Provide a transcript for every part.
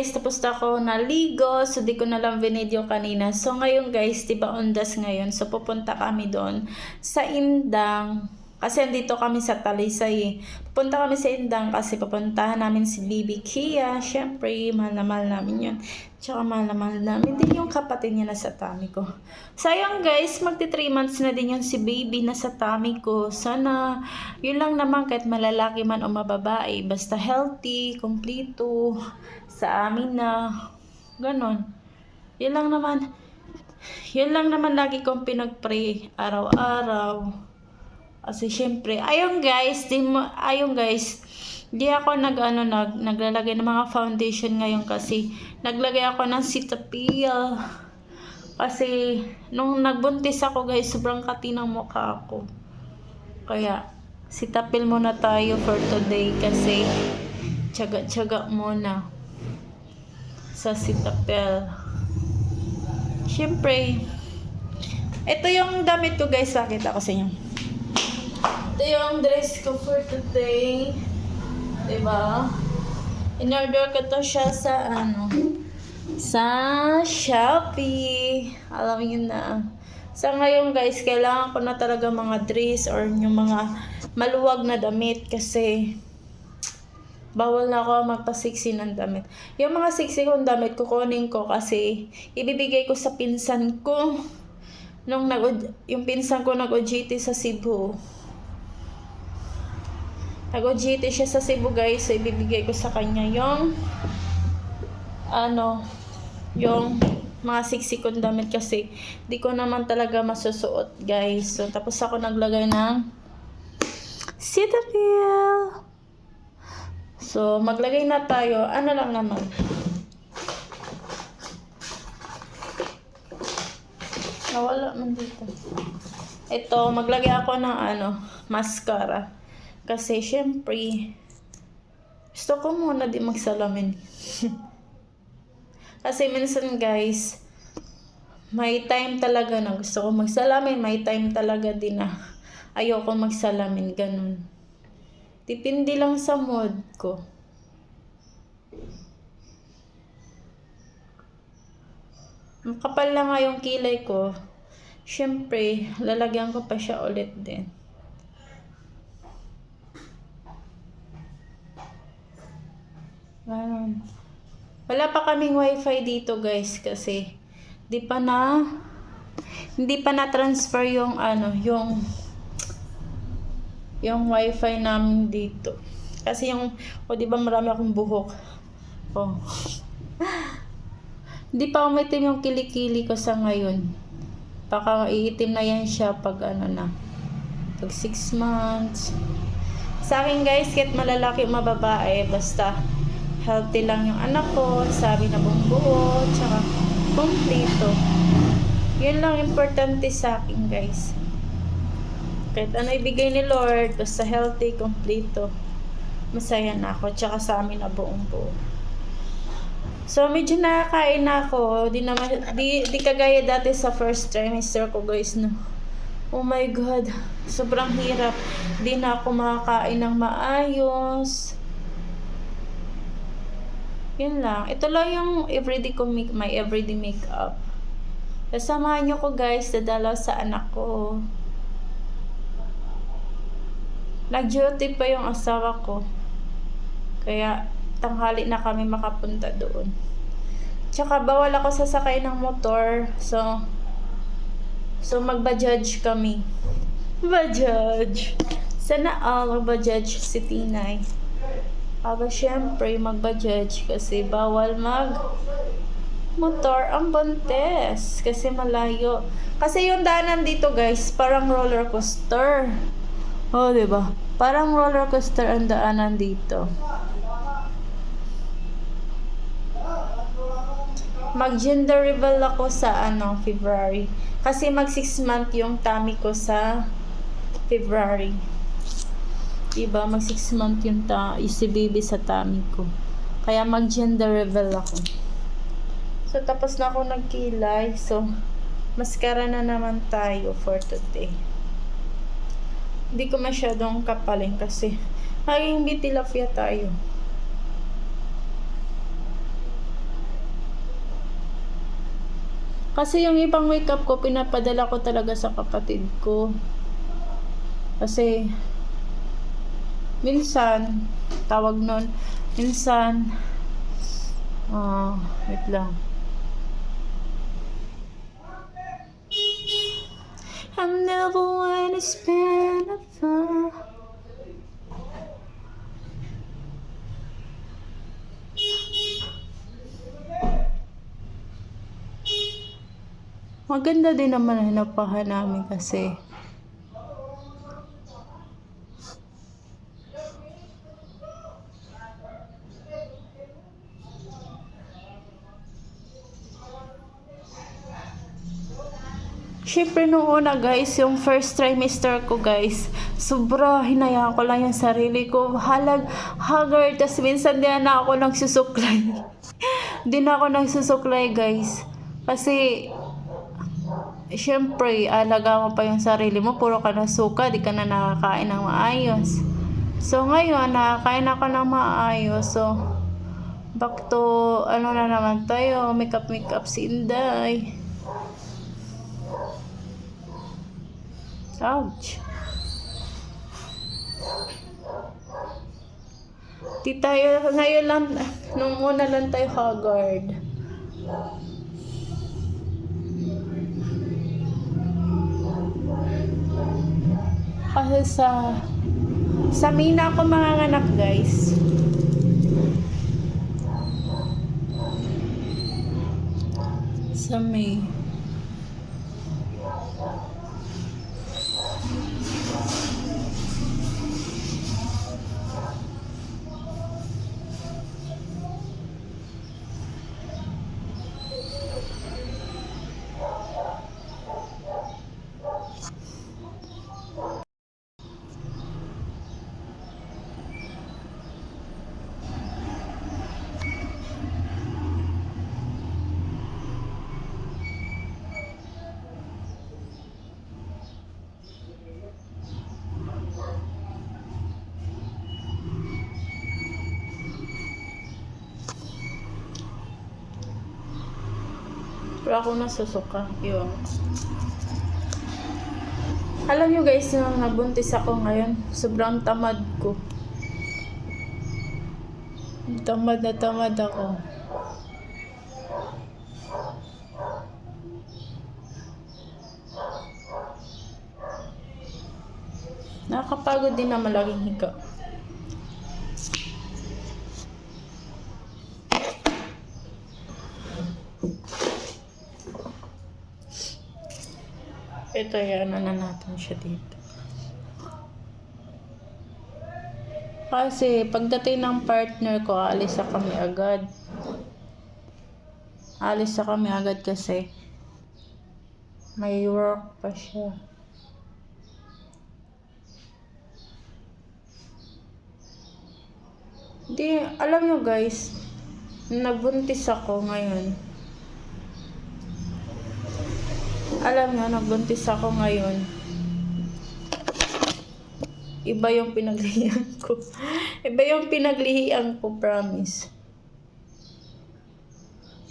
guys, tapos na ako naligo. So, di ko na lang video kanina. So, ngayon guys, diba ondas ngayon. So, pupunta kami doon sa Indang. Kasi andito kami sa Talisay. Pupunta kami sa Indang kasi pupuntahan namin si Bibi Kia. Syempre, mahal na mahal namin yun. Tsaka mahal na mahal namin din yung kapatid niya na sa tummy ko. So, ayun guys, magti 3 months na din yung si Baby na sa tummy ko. Sana, yun lang naman kahit malalaki man o mababae. Basta healthy, kompleto, sa amin na, ganon. Yun lang naman. Yun lang naman lagi kong pinag-pray araw-araw. Kasi syempre, ayun guys, di ako naglalagay ng mga foundation ngayon kasi naglagay ako ng Cetaphil. Kasi nung nagbuntis ako guys, sobrang kati ng mukha ko. Kaya Cetaphil muna tayo for today kasi tiyaga-tiyaga muna sa Cetaphil. Syempre, ito yung damit ko guys, pakita ko sa inyo. Ito yung dress ko for today. Diba? In-order ko to siya sa sa Shopee. Alam niyo na. Sa ngayon guys, kailangan ko na talaga mga dress or yung mga maluwag na damit kasi bawal na ako magpasiksi ng damit. Yung mga siksi kong damit kukunin ko kasi ibibigay ko sa pinsan ko. Yung pinsan ko nag-OJT sa Cebu. Nag-OJT siya sa Cebu guys, so ibibigay ko sa kanya yung yung mga siksikong damit kasi di ko naman talaga masusuot guys. So tapos ako naglagay ng Cetaphil. So maglagay na tayo, lang naman. Nawala man dito. Ito, maglagay ako ng mascara. Kasi, syempre, gusto ko muna di magsalamin. Kasi, minsan, guys, may time talaga na gusto ko magsalamin. May time talaga din na ayoko magsalamin. Ganun. Depende lang sa mood ko. Kapal lang nga yung kilay ko. Syempre, lalagyan ko pa siya ulit din. Wala pa kaming wifi dito guys kasi hindi pa na transfer yung yung wifi namin dito. Kasi di ba marami akong buhok. Hindi pa umitim yung kilikili ko sa ngayon. Baka iitim na yan siya pag pag 6 months. Sa akin guys, kahit malalaki o mababae, basta healthy lang yung anak ko, sabi na buong buo, tsaka kompleto. Yun lang importante sa akin guys. Kahit ano ibigay ni Lord, basta healthy, kompleto, masaya na ako, tsaka sa amin na buong buo. So medyo nakakain na ako, di kagaya dati sa first trimester ko guys, no. Oh my God, sobrang hirap. Di na ako makakain ng maayos. Yun lang. Ito lang yung my everyday makeup. Samahan nyo ko guys, dadalaw sa anak ko. Nag-duty pa yung asawa ko. Kaya tanghali na kami makapunta doon. Tsaka bawal ako sasakay ng motor. So magba-judge kami. Ba-judge. Sana magba-judge si Tinay. Syempre, magba-judge kasi bawal motor ang buntes kasi malayo. Kasi yung daanan dito guys, parang roller coaster. Diba? Parang roller coaster ang daanan dito. Mag-gender reveal ako sa February. Kasi mag 6 month yung tummy ko sa February. Diba? Mag 6 month yung si baby sa tummy ko. Kaya mag-gender reveal ako. So, tapos na ako nagkilay. So, mascara na naman tayo for today. Hindi ko masyadong kapalin kasi maging bitilapia tayo. Kasi yung ibang makeup ko, pinapadala ko talaga sa kapatid ko. Kasi, minsan, tawag nun, minsan, wait lang. I'm never wanna spend a fun. Maganda din naman ang hinapahan namin kasi. Siyempre nung una guys, yung first trimester ko guys, sobra hinayaan ko lang yung sarili ko. Haggard, tas minsan din na ako nagsusuklay. Di na ako nagsusuklay guys. Kasi, siyempre, alaga mo pa yung sarili mo, puro ka na suka, di ka na nakakain ng maayos. So ngayon, nakakain ako ng maayos. So, back to, ano na naman tayo, makeup si Inday. Ouch. Di tayo, ngayon lang, nung una lang tayo haggard. Kasi sa Mina ako manganganak guys. Sa May. Pero ako nasusuka. Yun. Alam nyo guys, nung nabuntis ako ngayon, sobrang tamad ko. Tamad na tamad ako. Nakakapagod din na malaking higa. Ito yan, ano natin siya dito. Kasi pagdating ng partner ko, alis na kami agad. Alis na kami agad kasi may work pa siya. Di, alam nyo guys, nagbuntis ako ngayon. Alam nyo, nagbuntis ako ngayon. Iba yung pinaglihian ko. Iba yung pinaglihian ko, promise.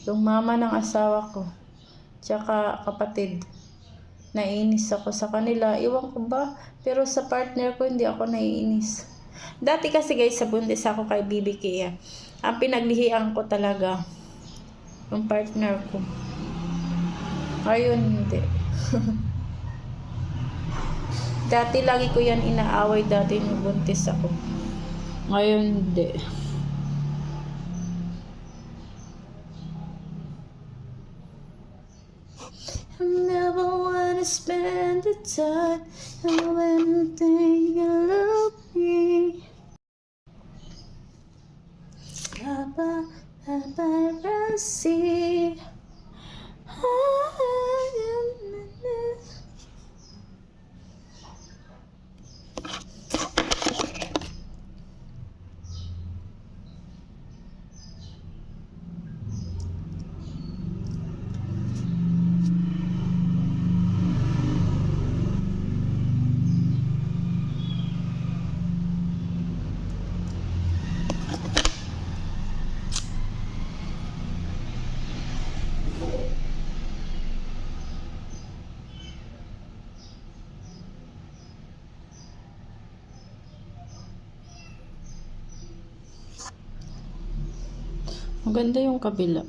Yung mama ng asawa ko, tsaka kapatid, naiinis ako sa kanila. Iwan ko ba? Pero sa partner ko, hindi ako naiinis. Dati kasi guys, sa buntis ako kay BB Kia. Ang pinaglihian ko talaga, yung partner ko. Ngayon, hindi. Dati lagi ko yan inaaway dati nung buntis ako. Ngayon, hindi. I never wanna spend the time when think you love me. Paparazzi. Maganda yung kabila.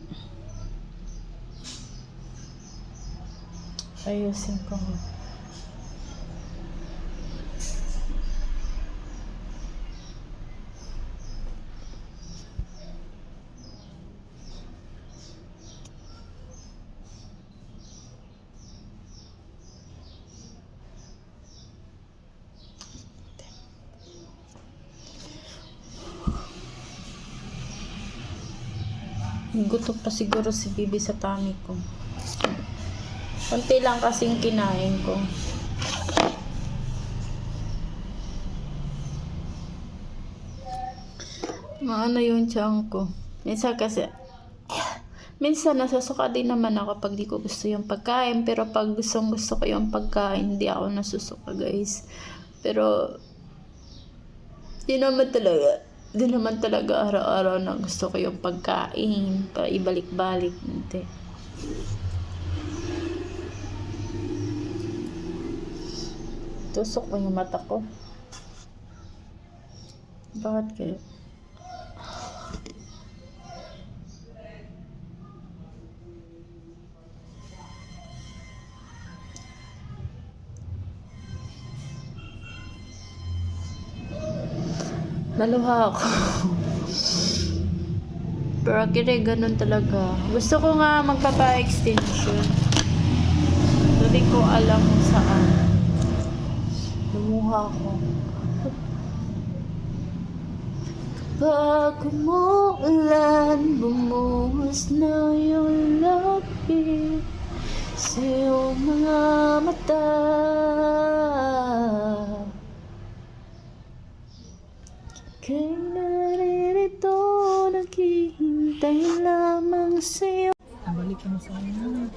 Ayusin ko. Gutom pa siguro si Bibi sa tummy ko. Konti lang kasing kinain ko. Maano yung tiyan ko. Minsan nasusuka din naman ako pag di ko gusto yung pagkain. Pero pag gusto ko yung pagkain, hindi ako nasusuka, guys. Pero di naman talaga araw-araw na gusto ko yung pagkain. Pa ibalik-balik. Hindi. Tusok ko yung mata ko. Bakit kaya? Naluha ako. Pero kaya ganun talaga. Gusto ko nga magpapa-extension. Hindi ko alam kung saan. Lumuha ako. Pag umuulan, bumuhos na yung labi sa iyong mga mata. Kaya naririto, naghihintay lamang sa'yo. Balik mo sa amin.